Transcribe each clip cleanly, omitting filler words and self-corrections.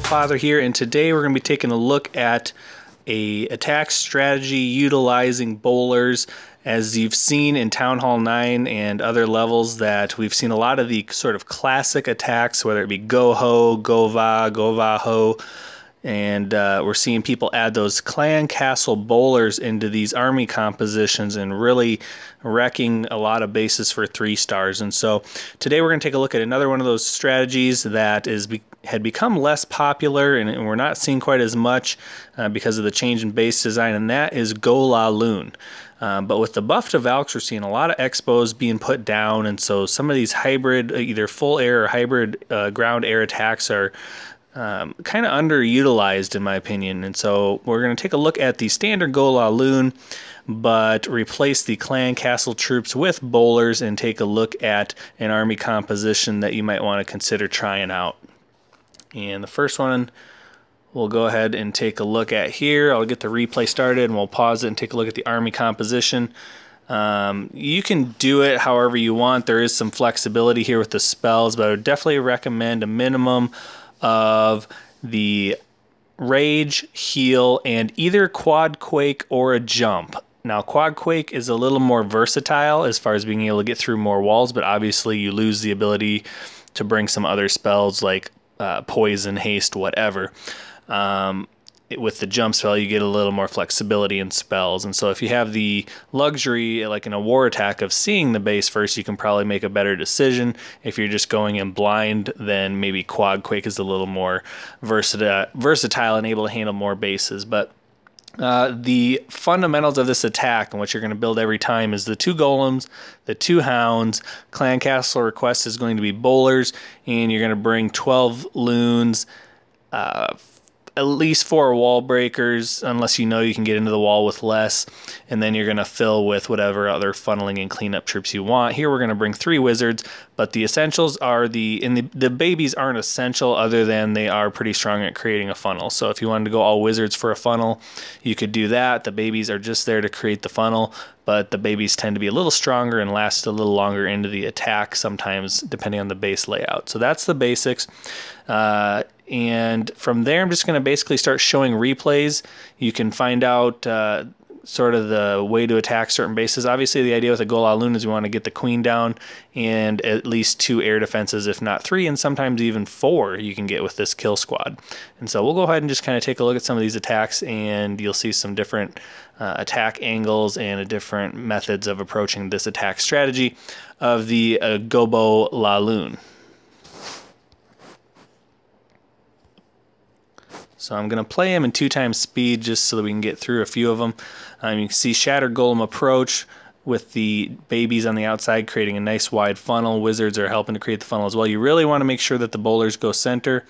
Father here, and today we're going to be taking a look at a attack strategy utilizing bowlers. As you've seen in Town Hall 9 and other levels, that we've seen a lot of the sort of classic attacks, whether it be Go Ho, Go Va, Go Va Ho, and we're seeing people add those clan castle bowlers into these army compositions and really wrecking a lot of bases for 3 stars. And so today we're going to take a look at another one of those strategies that had become less popular and we're not seeing quite as much because of the change in base design, and that is GoBoLaLoon. But with the buff to Valks, we're seeing a lot of expos being put down, and so some of these hybrid, either full air or hybrid ground air attacks are kind of underutilized in my opinion. And so we're going to take a look at the standard GoBoLaLoon, but replace the clan castle troops with bowlers and take a look at an army composition that you might want to consider trying out. And the first one we'll go ahead and take a look at here. I'll get the replay started and we'll pause it and take a look at the army composition. You can do it however you want. There is some flexibility here with the spells, but I would definitely recommend a minimum of the rage, heal, and either quad quake or a jump. Now, quad quake is a little more versatile as far as being able to get through more walls, but obviously you lose the ability to bring some other spells like poison, haste, whatever. With the jump spell, you get a little more flexibility in spells. And so if you have the luxury, like in a war attack, of seeing the base first, you can probably make a better decision. If you're just going in blind, then maybe quad quake is a little more versatile and able to handle more bases. But the fundamentals of this attack and what you're going to build every time is the 2 golems, the 2 hounds. Clan castle request is going to be bowlers, and you're going to bring 12 loons, at least 4 wall breakers, unless you know you can get into the wall with less, and then you're going to fill with whatever other funneling and cleanup troops you want. Here we're going to bring 3 wizards, but the essentials are the babies aren't essential other than they are pretty strong at creating a funnel. So if you wanted to go all wizards for a funnel, you could do that. The babies are just there to create the funnel, but the babies tend to be a little stronger and last a little longer into the attack sometimes, depending on the base layout. So that's the basics. And from there, I'm just going to basically start showing replays. You can find out sort of the way to attack certain bases. Obviously, the idea with a GoBoLaLoon is we want to get the queen down and at least 2 air defenses, if not 3, and sometimes even 4 you can get with this kill squad. And so we'll go ahead and just kind of take a look at some of these attacks, and you'll see some different attack angles and different methods of approaching this attack strategy of the GoBoLaLoon. So I'm going to play him in 2 times speed just so that we can get through a few of them. You can see Shattered Golem approach with the babies on the outside creating a nice wide funnel. Wizards are helping to create the funnel as well. You really want to make sure that the bowlers go center.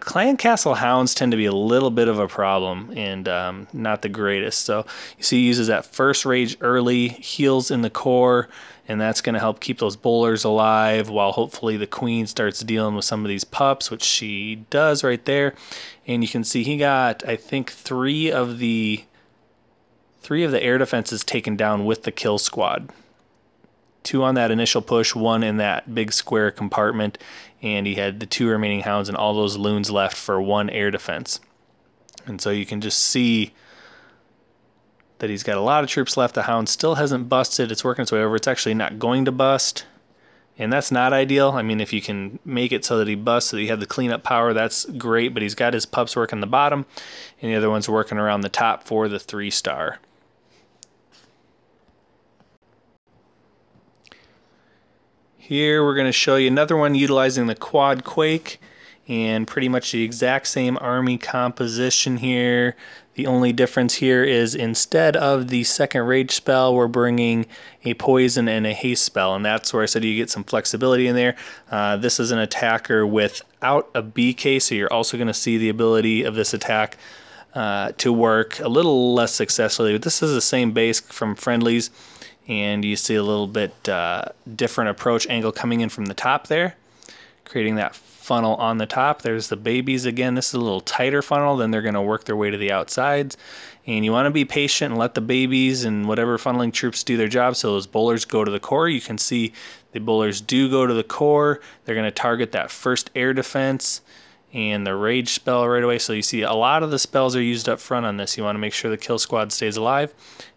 Clan Castle Hounds tend to be a little bit of a problem and not the greatest. So you see he uses that first rage early, heals in the core, and that's going to help keep those bowlers alive while hopefully the queen starts dealing with some of these pups, which she does right there. And you can see he got, I think, 3 of the air defenses taken down with the kill squad. 2 on that initial push, 1 in that big square compartment, and he had the 2 remaining hounds and all those loons left for 1 air defense. And so you can just see that he's got a lot of troops left. The hound still hasn't busted. It's working its way over. It's actually not going to bust, and that's not ideal. I mean, if you can make it so that he busts, so that you have the cleanup power, that's great, but he's got his pups working the bottom, and the other one's working around the top for the 3-star. Here we're going to show you another one utilizing the quad quake, and pretty much the exact same army composition here. The only difference here is instead of the second rage spell, we're bringing a poison and a haste spell, and that's where I said you get some flexibility in there. This is an attacker without a BK, so you're also going to see the ability of this attack to work a little less successfully. But this is the same base from friendlies, and you see a little bit different approach angle coming in from the top there, creating that funnel on the top. There's the babies again. This is a little tighter funnel, then they're going to work their way to the outsides. And you want to be patient and let the babies and whatever funneling troops do their job so those bowlers go to the core. You can see the bowlers do go to the core. They're going to target that first air defense and the rage spell right away. So you see a lot of the spells are used up front on this. You want to make sure the kill squad stays alive,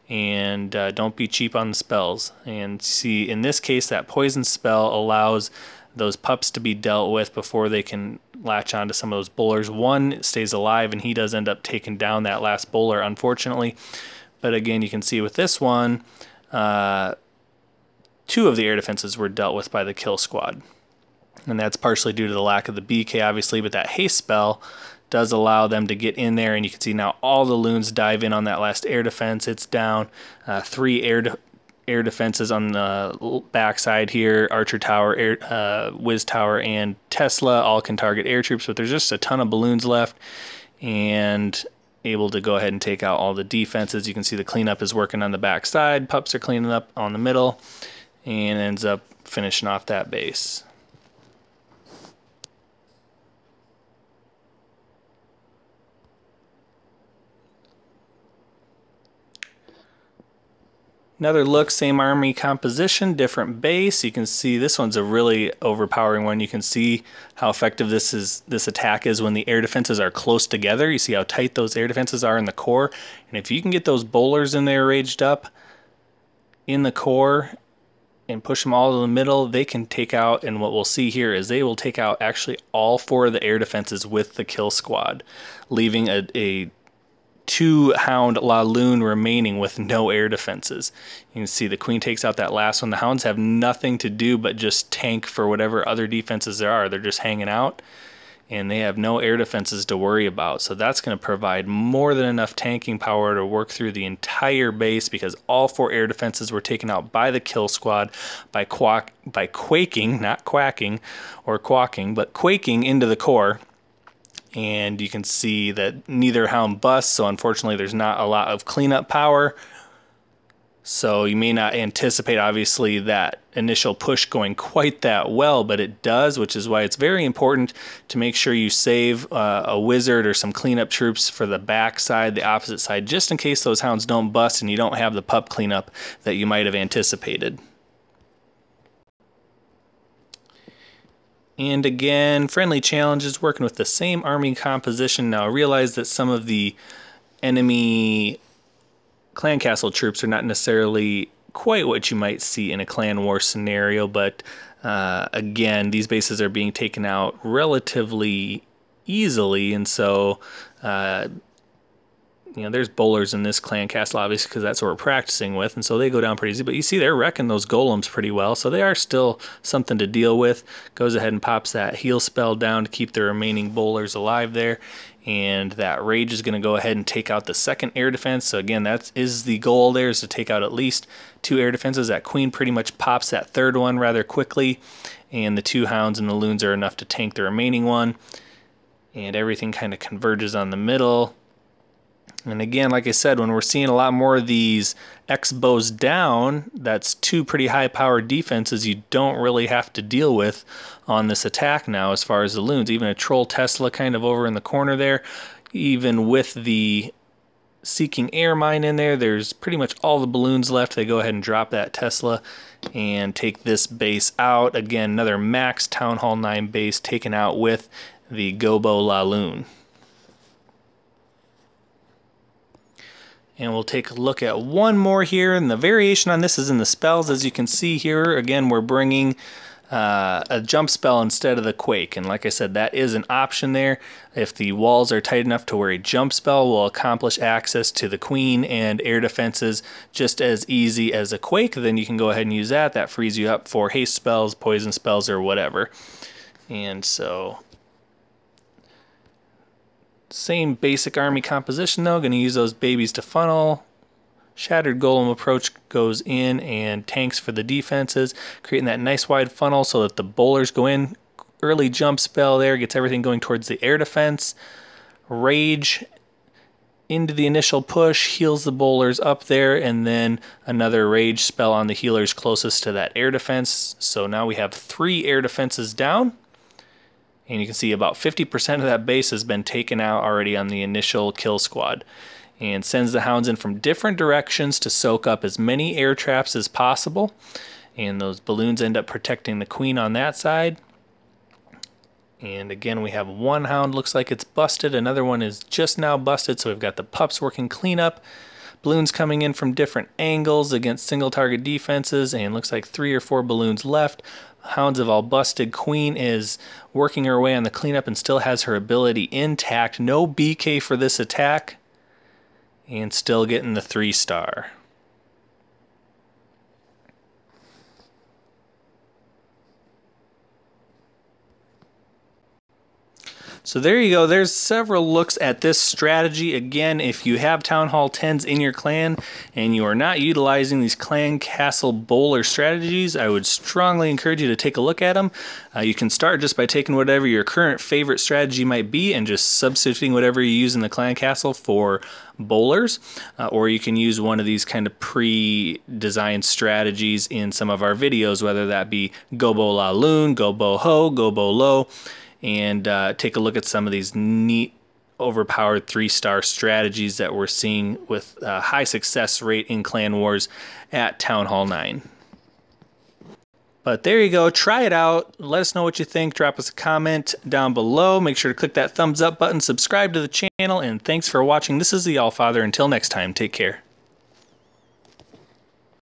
and don't be cheap on the spells. And see, in this case, that poison spell allows those pups to be dealt with before they can latch onto some of those bowlers. One stays alive, and he does end up taking down that last bowler, unfortunately. But again, you can see with this one, 2 of the air defenses were dealt with by the kill squad. And that's partially due to the lack of the BK, obviously, but that haste spell does allow them to get in there, and you can see now all the loons dive in on that last air defense. It's down. 3 air defenses on the backside here. Archer Tower, Wiz Tower, and Tesla all can target air troops, but there's just a ton of balloons left, and able to go ahead and take out all the defenses. You can see the cleanup is working on the backside. Pups are cleaning up on the middle, and ends up finishing off that base. Another look, same army composition, different base. You can see this one's a really overpowering one. You can see how effective this attack is when the air defenses are close together. You see how tight those air defenses are in the core. And if you can get those bowlers in there raged up in the core and push them all to the middle, they can take out, and what we'll see here is they will take out actually all 4 of the air defenses with the kill squad, leaving a 2 Hound LaLoon remaining with no air defenses. You can see the queen takes out that last one. The hounds have nothing to do but just tank for whatever other defenses there are. They're just hanging out, and they have no air defenses to worry about. So that's going to provide more than enough tanking power to work through the entire base, because all 4 air defenses were taken out by the kill squad by quaking, not quacking or quacking, but quaking into the core. And you can see that neither hound busts, so unfortunately there's not a lot of cleanup power. So you may not anticipate, obviously, that initial push going quite that well, but it does, which is why it's very important to make sure you save a wizard or some cleanup troops for the back side, the opposite side, just in case those hounds don't bust and you don't have the pup cleanup that you might have anticipated. And again, friendly challenges, working with the same army composition. Now realize that some of the enemy clan castle troops are not necessarily quite what you might see in a clan war scenario, but again, these bases are being taken out relatively easily, and so you know, there's bowlers in this clan castle, obviously, because that's what we're practicing with, and so they go down pretty easy. But you see they're wrecking those golems pretty well, so they are still something to deal with. Goes ahead and pops that heal spell down to keep the remaining bowlers alive there, and that rage is going to go ahead and take out the second air defense. So again, that is the goal there, is to take out at least 2 air defenses. That queen pretty much pops that third one rather quickly, and the 2 hounds and the loons are enough to tank the remaining one, and everything kind of converges on the middle. And again, like I said, when we're seeing a lot more of these X-bows down, that's 2 pretty high-powered defenses you don't really have to deal with on this attack now as far as the loons. Even a Troll Tesla kind of over in the corner there, even with the Seeking Air Mine in there, there's pretty much all the balloons left. They go ahead and drop that Tesla and take this base out. Again, another max Town Hall 9 base taken out with the GoBoLaLoon. And we'll take a look at one more here, and the variation on this is in the spells. As you can see here, again, we're bringing a jump spell instead of the Quake, and like I said, that is an option there. If the walls are tight enough to where a jump spell will accomplish access to the queen and air defenses just as easy as a Quake, then you can go ahead and use that. That frees you up for haste spells, poison spells, or whatever. And so same basic army composition though, going to use those babies to funnel. Shattered Golem approach goes in and tanks for the defenses, creating that nice wide funnel so that the bowlers go in. Early jump spell there gets everything going towards the air defense. Rage into the initial push, heals the bowlers up there, and then another rage spell on the healers closest to that air defense. So now we have 3 air defenses down. And you can see about 50% of that base has been taken out already on the initial kill squad. And sends the hounds in from different directions to soak up as many air traps as possible. And those balloons end up protecting the queen on that side. And again, we have one hound looks like it's busted. Another one is just now busted. So we've got the pups working cleanup. Balloons coming in from different angles against single target defenses. And looks like 3 or 4 balloons left. Hounds have all busted. Queen is working her way on the cleanup and still has her ability intact. No BK for this attack. And still getting the 3-star. So there you go. There's several looks at this strategy. Again, if you have Town Hall 10s in your clan and you are not utilizing these clan castle bowler strategies, I would strongly encourage you to take a look at them. You can start just by taking whatever your current favorite strategy might be and just substituting whatever you use in the clan castle for bowlers, or you can use one of these kind of pre-designed strategies in some of our videos, whether that be GoBoLaLoon, GoBoHo, GoBoLo, and take a look at some of these neat overpowered 3-star strategies that we're seeing with a high success rate in Clan Wars at Town Hall 9. But there you go. Try it out. Let us know what you think. Drop us a comment down below. Make sure to click that thumbs up button. Subscribe to the channel. And thanks for watching. This is the Allfather. Until next time, take care.